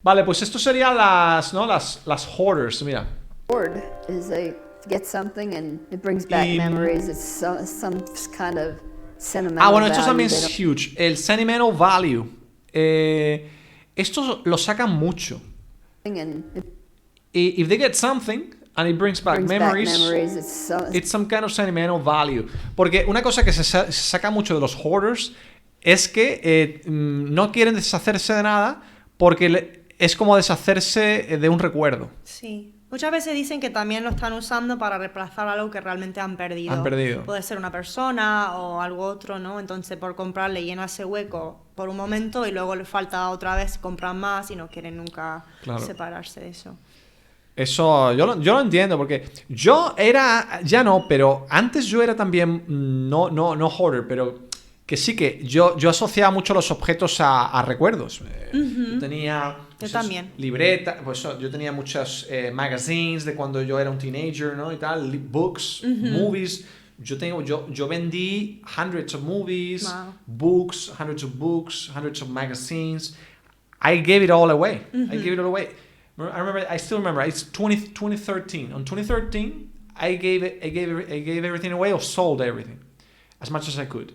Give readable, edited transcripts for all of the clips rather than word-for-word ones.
Vale, pues esto serían las, ¿no? las hoarders, mira. Hoard is a get something and it brings back memories. It's some kind of sentimental Bueno, esto value. también es huge. El sentimental value. Esto lo sacan mucho. If they get something and it brings back memories, it's some kind of sentimental value. Porque una cosa que se saca mucho de los hoarders es que no quieren deshacerse de nada porque es como deshacerse de un recuerdo. Sí. Muchas veces dicen que también lo están usando para reemplazar algo que realmente han perdido. Han perdido. Puede ser una persona o algo otro, ¿no? Entonces, por comprarle llena ese hueco por un momento y luego le falta otra vez, compran más y no quieren nunca separarse de eso. Eso, yo lo entiendo, porque yo era, ya no, pero antes yo era también, no hoarder, pero que sí que yo asociaba mucho los objetos a recuerdos. Yo tenía también. Libreta, pues yo tenía muchas magazines de cuando yo era un teenager, ¿no? Y tal, books, movies. Yo vendí hundreds of movies, books, hundreds of magazines. I gave it all away. I still remember. It's 2013. On 2013, I gave everything away or sold everything, as much as I could,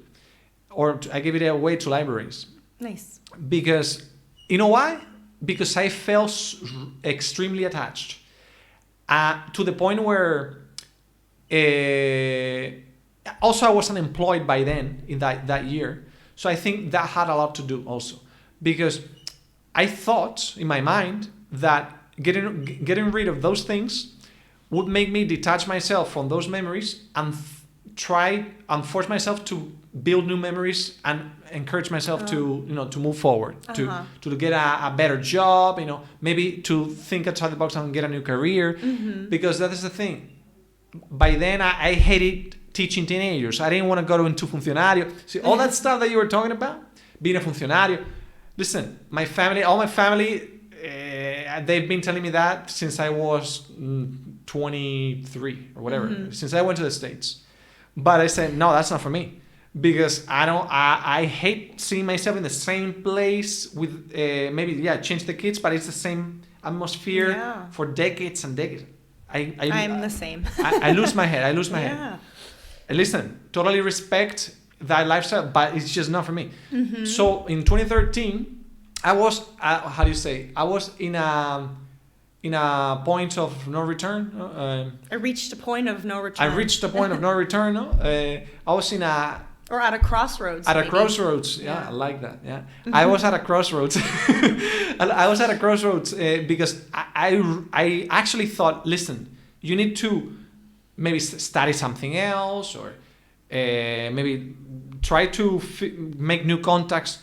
or I gave it away to libraries. Nice. Because you know why? Because I felt extremely attached, to the point where. Also, I was unemployed by then in that year, so I think that had a lot to do also, because I thought in my mind that getting rid of those things would make me detach myself from those memories and try and force myself to build new memories and encourage myself to move forward, to get a better job, maybe to think outside the box and get a new career, because that is the thing. By then I hated teaching teenagers. I didn't want to go into funcionario. See, all that stuff that you were talking about, being a funcionario. Listen, all my family, they've been telling me that since I was 23 or whatever, since I went to the States. But I said, no, that's not for me, because I hate seeing myself in the same place with change the kids, but it's the same atmosphere for decades and decades. I'm the same. I lose my head. head. Listen, totally respect that lifestyle, but it's just not for me. So in 2013, I was I was in a point of no return. I reached a point of no return. I reached a point of no return. I was or at a crossroads. At maybe. A crossroads, yeah, I like that. Yeah, I was at a crossroads. I was at a crossroads because I actually thought, listen, you need to maybe study something else, or maybe try to make new contacts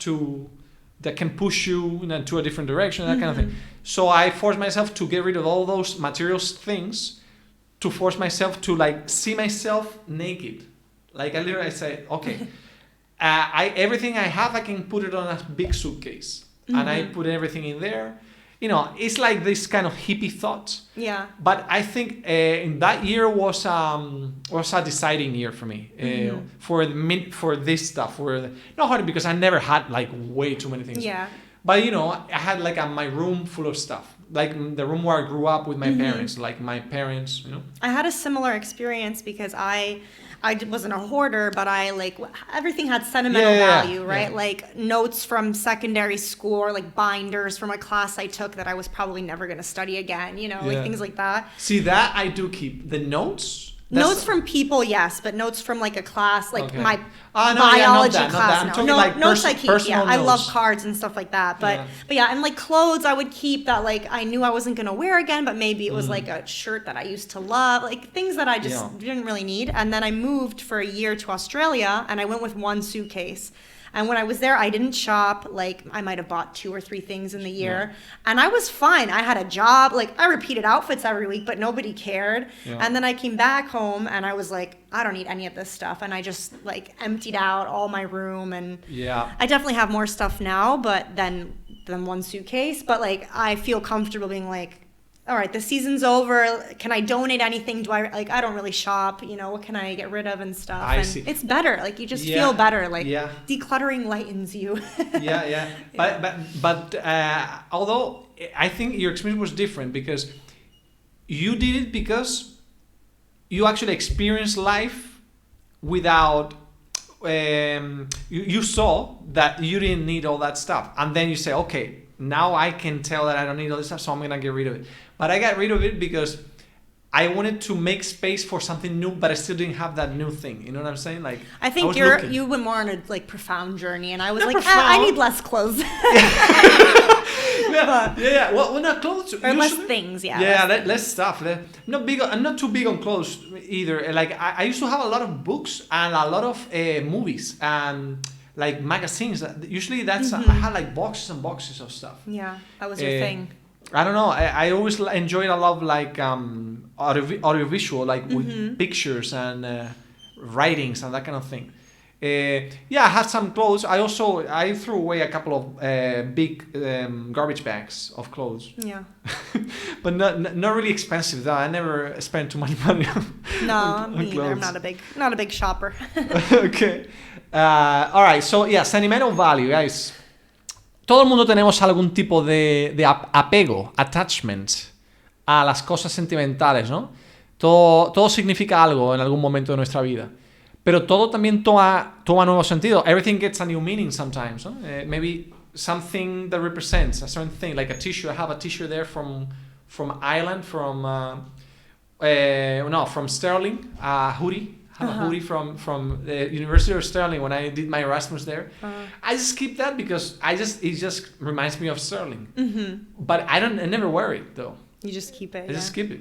that can push you to a different direction, that kind of thing. So I forced myself to get rid of all those materials things, to force myself to see myself naked. I say, okay, everything I have, I can put it on a big suitcase, and I put everything in there. It's like this kind of hippie thought. Yeah. But I think in that year was a deciding year for me for this stuff. Not hard, because I never had way too many things. Yeah. But I had my room full of stuff, like the room where I grew up with my parents, my parents. I had a similar experience because I wasn't a hoarder, but everything had sentimental value, right? Yeah. Notes from secondary school, or binders from a class I took that I was probably never going to study again, things like that. See, that I do keep. The notes? Notes from people, yes, but notes from a class, my biology class. I'm talking notes I keep, yeah. I love notes. cards and stuff like that. But and clothes I would keep that I knew I wasn't gonna wear again, but maybe it was a shirt that I used to love, things that I just didn't really need. And then I moved for a year to Australia, and I went with one suitcase. And when I was there, I didn't shop. I might have bought 2 or 3 things in the year. And I was fine. I had a job. I repeated outfits every week, but nobody cared. Yeah. And then I came back home, and I was I don't need any of this stuff. And I just, emptied out all my room. And I definitely have more stuff now, but than one suitcase. But, I feel comfortable being all right, the season's over. Can I donate anything? Do I don't really shop, what can I get rid of and stuff? I see. It's better. You just feel better. Decluttering lightens you. But although I think your experience was different because you did it because you actually experienced life without. You saw that you didn't need all that stuff, and then you say, okay, now I can tell that I don't need all this stuff, so I'm gonna get rid of it. But I got rid of it because I wanted to make space for something new, but I still didn't have that new thing. You know what I'm saying? Like, I think you went more on a like profound journey, and I was Not like, profound. I need less clothes. Yeah. Well, not clothes. Or less things, yeah. Yeah, less stuff. I'm not too big on clothes either. Like I used to have a lot of books and a lot of movies and like magazines. Usually that's I had like boxes and boxes of stuff. Yeah, that was your thing. I don't know. I always enjoyed a lot of like audiovisual, like with pictures and writings and that kind of thing. Yeah, I had some clothes. I threw away a couple of big garbage bags of clothes. Yeah. But not really expensive though. I never spent too much money on Me either. I'm not a big shopper. Okay. All right. So yeah, sentimental value, guys. Todo el mundo tenemos algún tipo de apego, attachment a las cosas sentimentales, ¿no? Todo significa algo en algún momento de nuestra vida. Pero todo también toma nuevo sentido. Everything gets a new meaning sometimes, ¿no? Maybe something that represents a certain thing, like a t-shirt. I have a t-shirt there from Ireland, from Sterling, a hoodie. I have a hoodie from the University of Sterling when I did my Erasmus there. I just keep that because it just reminds me of Sterling. But I never wear it though. You just keep it. I just keep it.